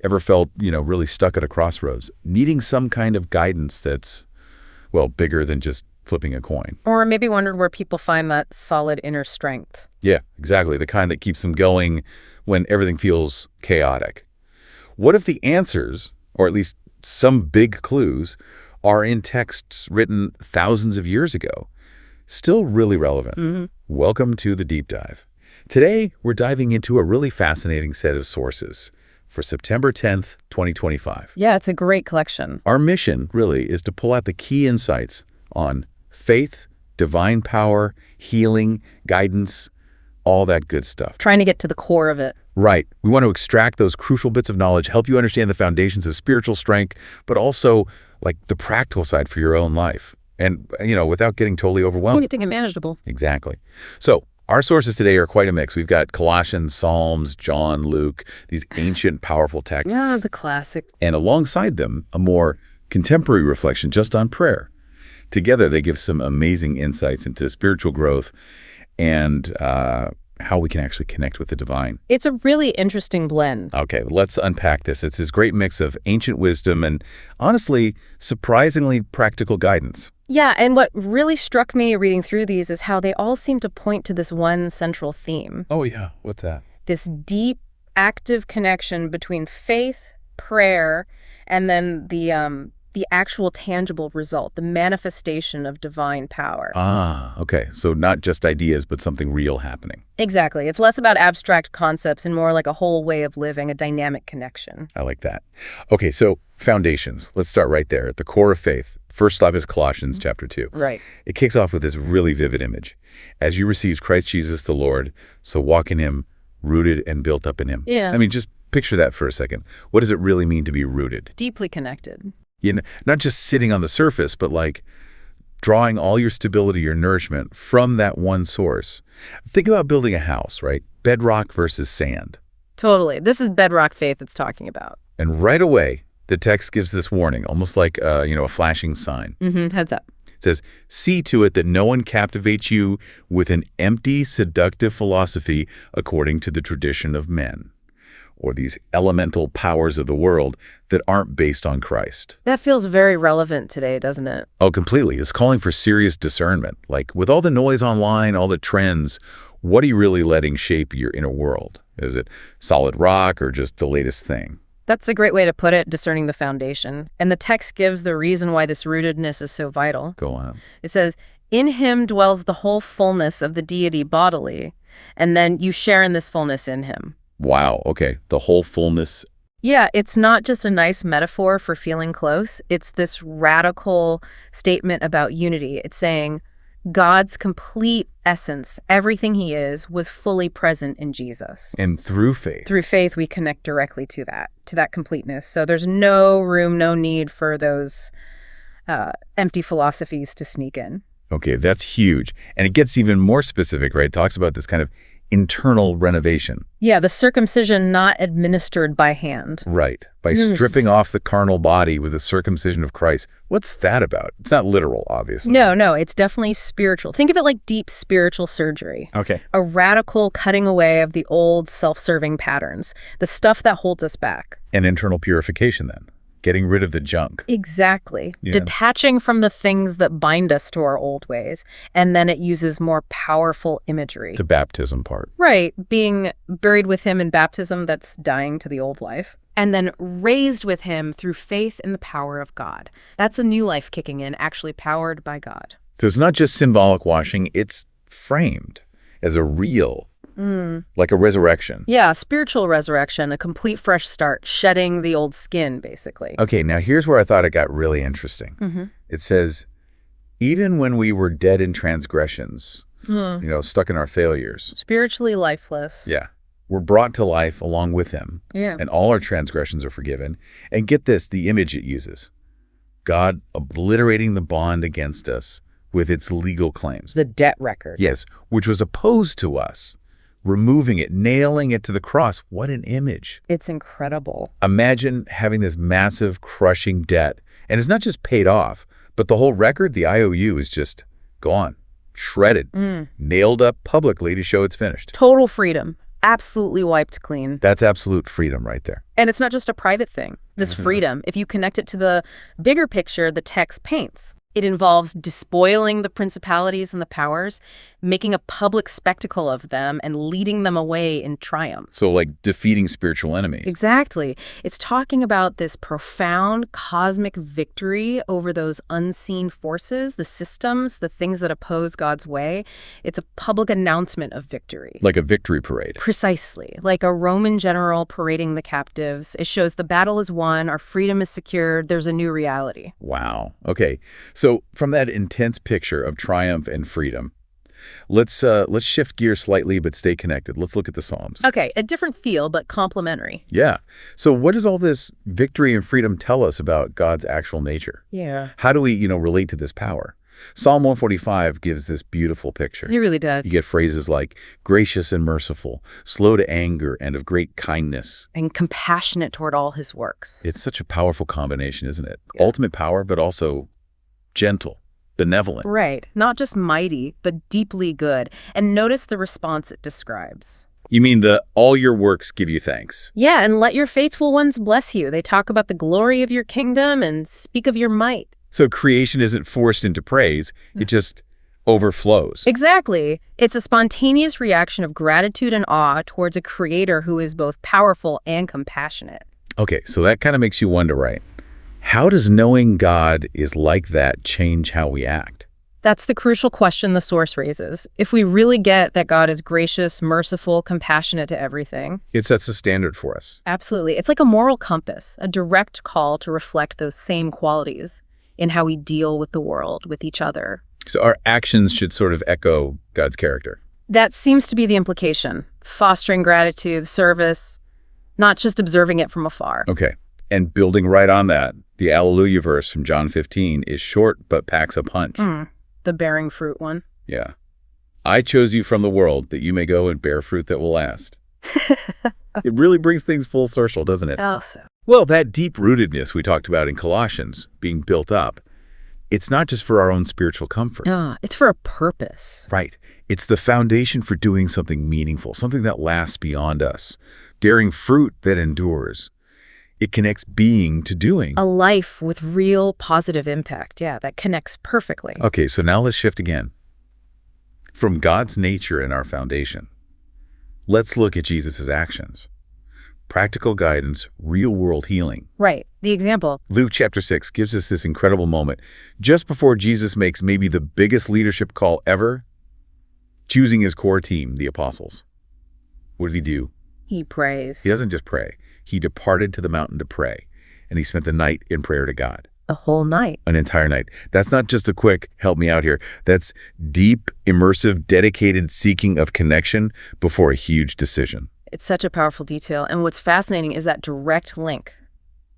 Ever felt, really stuck at a crossroads, needing some kind of guidance that's, well, bigger than just flipping a coin? Or maybe wondered where people find that solid inner strength. Yeah, exactly. The kind that keeps them going when everything feels chaotic. What if the answers, or at least some big clues, are in texts written thousands of years ago, still really relevant? Mm-hmm. Welcome to the Deep Dive. Today, we're diving into a really fascinating set of sources for September 10th, 2025. Yeah, it's a great collection. Our mission, really, is to pull out the key insights on faith, divine power, healing, guidance, all that good stuff. Trying to get to the core of it. Right. We want to extract those crucial bits of knowledge, help you understand the foundations of spiritual strength, but also like the practical side for your own life. And, without getting totally overwhelmed. Getting it manageable. Exactly. So our sources today are quite a mix. We've got Colossians, Psalms, John, Luke, these ancient, powerful texts. Yeah, the classic. And alongside them, a more contemporary reflection just on prayer. Together, they give some amazing insights into spiritual growth and how we can actually connect with the divine. It's a really interesting blend. Okay, let's unpack this. It's this great mix of ancient wisdom and, honestly, surprisingly practical guidance. Yeah, and what really struck me reading through these is how they all seem to point to this one central theme. Oh, yeah. What's that? This deep, active connection between faith, prayer, and then the actual tangible result, the manifestation of divine power. Ah, okay. So not just ideas, but something real happening. Exactly. It's less about abstract concepts and more like a whole way of living, a dynamic connection. I like that. Okay, so foundations. Let's start right there at the core of faith. First stop is Colossians chapter 2. Right. It kicks off with this really vivid image. As you received Christ Jesus the Lord, so walk in him, rooted and built up in him. Yeah. I mean, just picture that for a second. What does it really mean to be rooted? Deeply connected. Not just sitting on the surface, but like drawing all your stability, your nourishment from that one source. Think about building a house, right? Bedrock versus sand. Totally. This is bedrock faith it's talking about. And right away, the text gives this warning, almost like, a flashing sign. Heads up. It says, see to it that no one captivates you with an empty, seductive philosophy according to the tradition of men, or these elemental powers of the world that aren't based on Christ. That feels very relevant today, doesn't it? Oh, completely. It's calling for serious discernment. Like, with all the noise online, all the trends, what are you really letting shape your inner world? Is it solid rock or just the latest thing? That's a great way to put it, discerning the foundation. And the text gives the reason why this rootedness is so vital. Go on. It says, in him dwells the whole fullness of the deity bodily, and then you share in this fullness in him. Wow, okay. The whole fullness. Yeah, it's not just a nice metaphor for feeling close. It's this radical statement about unity. It's saying God's complete essence, everything he is, was fully present in Jesus. And through faith. Through faith, we connect directly to that completeness. So there's no room, no need for those empty philosophies to sneak in. Okay, that's huge. And it gets even more specific, right? It talks about this kind of internal renovation. Yeah, the circumcision not administered by hand. Right. By stripping off the carnal body with the circumcision of Christ. What's that about? It's not literal, obviously. No, it's definitely spiritual. Think of it like deep spiritual surgery. Okay. A radical cutting away of the old self-serving patterns, the stuff that holds us back. And internal purification, then. Getting rid of the junk. Exactly. Yeah. Detaching from the things that bind us to our old ways. And then it uses more powerful imagery. The baptism part. Right. Being buried with him in baptism, that's dying to the old life. And then raised with him through faith in the power of God. That's a new life kicking in, actually powered by God. So it's not just symbolic washing, it's framed as a real, like a resurrection. Yeah, spiritual resurrection, a complete fresh start, shedding the old skin, basically. Okay, now here's where I thought it got really interesting. It says, even when we were dead in transgressions, stuck in our failures. Spiritually lifeless. Yeah. We're brought to life along with him. Yeah. And all our transgressions are forgiven. And get this, the image it uses. God obliterating the bond against us with its legal claims. The debt record. Yes, which was opposed to us. Removing it, nailing it to the cross. What an image. It's incredible. Imagine having this massive, crushing debt. And it's not just paid off, but the whole record, the IOU, is just gone, shredded, nailed up publicly to show it's finished. Total freedom. absolutely wiped clean. That's absolute freedom right there. And it's not just a private thing. This freedom, if you connect it to the bigger picture the text paints, it involves despoiling the principalities and the powers, making a public spectacle of them, and leading them away in triumph. So like defeating spiritual enemies. Exactly. It's talking about this profound cosmic victory over those unseen forces, the systems, the things that oppose God's way. It's a public announcement of victory. Like a victory parade. Precisely. Like a Roman general parading the captives. It shows the battle is won, our freedom is secured, there's a new reality. Wow. Okay. So from that intense picture of triumph and freedom, let's shift gears slightly but stay connected. Let's look at the Psalms. Okay, a different feel but complementary. Yeah. So what does all this victory and freedom tell us about God's actual nature? Yeah. How do we, relate to this power? Psalm 145 gives this beautiful picture. He really does. You get phrases like gracious and merciful, slow to anger, and of great kindness. And compassionate toward all his works. It's such a powerful combination, isn't it? Yeah. Ultimate power, but also gentle, benevolent. Right. Not just mighty, but deeply good. And notice the response it describes. You mean all your works give you thanks? Yeah, and let your faithful ones bless you. They talk about the glory of your kingdom and speak of your might. So creation isn't forced into praise, it just overflows. Exactly. It's a spontaneous reaction of gratitude and awe towards a creator who is both powerful and compassionate. Okay, so that kind of makes you wonder, right? How does knowing God is like that change how we act? That's the crucial question the source raises. If we really get that God is gracious, merciful, compassionate to everything. It sets a standard for us. Absolutely. It's like a moral compass, a direct call to reflect those same qualities in how we deal with the world, with each other. So our actions should sort of echo God's character. That seems to be the implication. Fostering gratitude, service, not just observing it from afar. Okay. And building right on that, the Alleluia verse from John 15 is short but packs a punch. The bearing fruit one. Yeah. I chose you from the world that you may go and bear fruit that will last. It really brings things full circle, doesn't it? Oh, so. Well, that deep-rootedness we talked about in Colossians, being built up, it's not just for our own spiritual comfort. It's for a purpose. Right. It's the foundation for doing something meaningful, something that lasts beyond us, bearing fruit that endures. It connects being to doing. A life with real positive impact. Yeah, that connects perfectly. Okay, so now let's shift again. From God's nature and our foundation, let's look at Jesus' actions. Practical guidance, real-world healing. Right. The example. Luke chapter 6 gives us this incredible moment just before Jesus makes maybe the biggest leadership call ever, choosing his core team, the apostles. What does he do? He prays. He doesn't just pray. He departed to the mountain to pray, and he spent the night in prayer to God. The whole night. An entire night. That's not just a quick, help me out here. That's deep, immersive, dedicated seeking of connection before a huge decision. It's such a powerful detail. And what's fascinating is that direct link.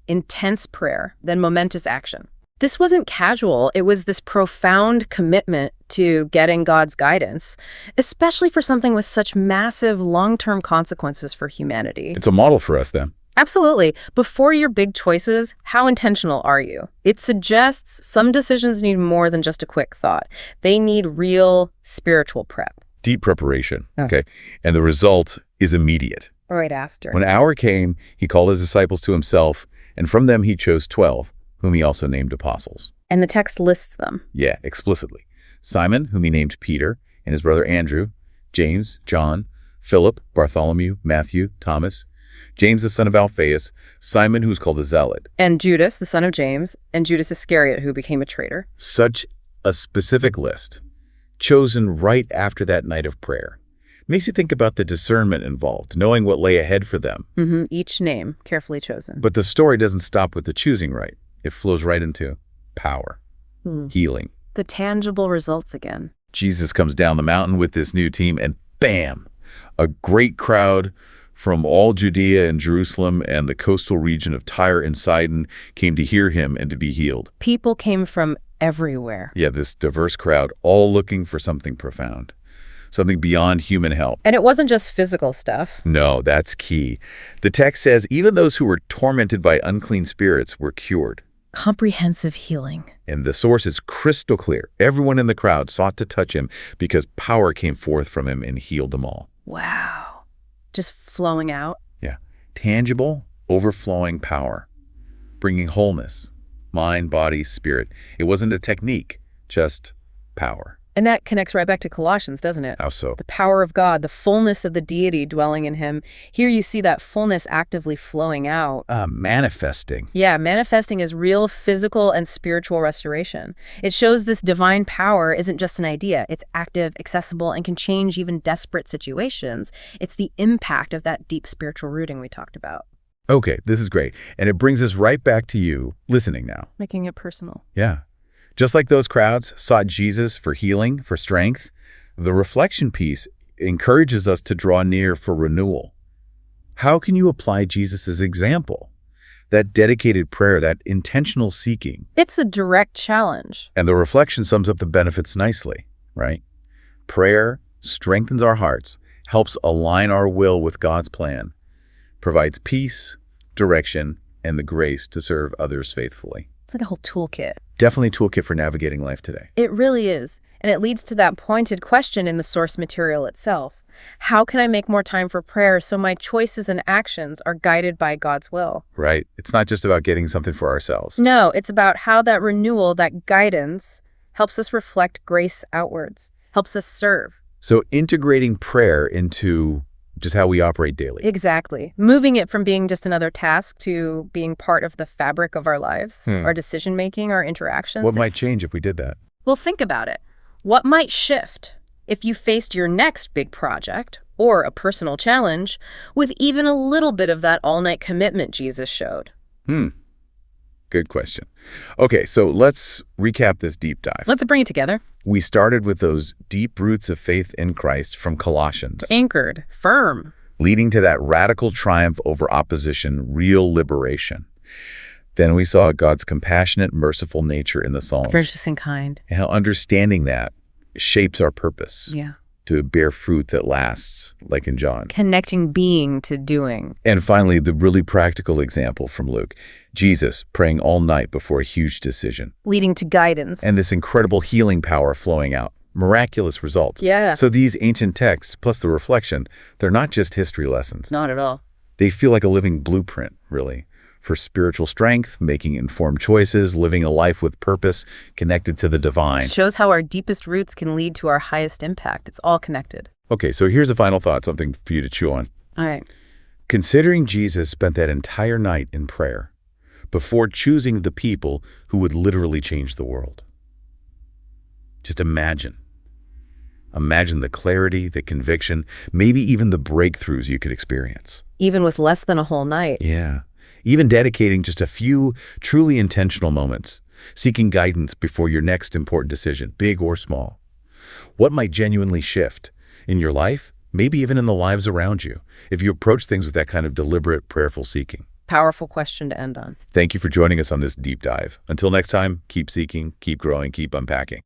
Intense prayer, then momentous action. This wasn't casual. It was this profound commitment to getting God's guidance, especially for something with such massive long-term consequences for humanity. It's a model for us then. Absolutely. Before your big choices, how intentional are you? It suggests some decisions need more than just a quick thought. They need real spiritual prep. Deep preparation. Okay. And the result is immediate. Right after. When hour came, he called his disciples to himself, and from them he chose 12, whom he also named apostles. And the text lists them. Yeah, explicitly. Simon, whom he named Peter, and his brother Andrew, James, John, Philip, Bartholomew, Matthew, Thomas, James the son of Alphaeus, Simon who was called the Zealot. And Judas, the son of James, and Judas Iscariot, who became a traitor. Such a specific list, chosen right after that night of prayer. Makes you think about the discernment involved, knowing what lay ahead for them. Each name carefully chosen. But the story doesn't stop with the choosing right. It flows right into power, healing. The tangible results again. Jesus comes down the mountain with this new team, and bam, a great crowd from all Judea and Jerusalem and the coastal region of Tyre and Sidon came to hear him and to be healed. People came from everywhere. Yeah, this diverse crowd, all looking for something profound, something beyond human help. And it wasn't just physical stuff. No, that's key. The text says even those who were tormented by unclean spirits were cured. Comprehensive healing. And the source is crystal clear. Everyone in the crowd sought to touch him because power came forth from him and healed them all. Wow. Just flowing out. Yeah. Tangible, overflowing power, bringing wholeness, mind, body, spirit. It wasn't a technique, just power. And that connects right back to Colossians, doesn't it? How so? The power of God, the fullness of the deity dwelling in him. Here you see that fullness actively flowing out. Manifesting. Yeah, manifesting is real physical and spiritual restoration. It shows this divine power isn't just an idea. It's active, accessible, and can change even desperate situations. It's the impact of that deep spiritual rooting we talked about. Okay, this is great. And it brings us right back to you listening now. Making it personal. Yeah. Just like those crowds sought Jesus for healing, for strength, the reflection piece encourages us to draw near for renewal. How can you apply Jesus' example? That dedicated prayer, that intentional seeking. It's a direct challenge. And the reflection sums up the benefits nicely, right? Prayer strengthens our hearts, helps align our will with God's plan, provides peace, direction, and the grace to serve others faithfully. It's like a whole toolkit. Definitely a toolkit for navigating life today. It really is. And it leads to that pointed question in the source material itself. How can I make more time for prayer so my choices and actions are guided by God's will? Right. It's not just about getting something for ourselves. No, it's about how that renewal, that guidance, helps us reflect grace outwards, helps us serve. So integrating prayer into just how we operate daily. Exactly. Moving it from being just another task to being part of the fabric of our lives, our decision-making, our interactions. What might change if we did that? Well, think about it. What might shift if you faced your next big project or a personal challenge with even a little bit of that all-night commitment Jesus showed? Good question. Okay, so let's recap this deep dive. Let's bring it together. We started with those deep roots of faith in Christ from Colossians, Anchored, firm. leading to that radical triumph over opposition, real liberation. Then we saw God's compassionate, merciful nature in the Psalms, Gracious and kind. and how understanding that shapes our purpose Yeah. to bear fruit that lasts, like in John. Connecting being to doing. And finally, the really practical example from Luke, Jesus praying all night before a huge decision, Leading to guidance. and this incredible healing power flowing out, miraculous results. Yeah. So these ancient texts, plus the reflection, they're not just history lessons. Not at all. They feel like a living blueprint, really, for spiritual strength, making informed choices, living a life with purpose, connected to the divine. It shows how our deepest roots can lead to our highest impact. It's all connected. Okay, so here's a final thought, something for you to chew on. All right. Considering Jesus spent that entire night in prayer before choosing the people who would literally change the world. Just imagine. Imagine the clarity, the conviction, maybe even the breakthroughs you could experience. Even with less than a whole night. Yeah. Even dedicating just a few truly intentional moments, seeking guidance before your next important decision, big or small. What might genuinely shift in your life, maybe even in the lives around you, if you approach things with that kind of deliberate, prayerful seeking? Powerful question to end on. Thank you for joining us on this deep dive. Until next time, keep seeking, keep growing, keep unpacking.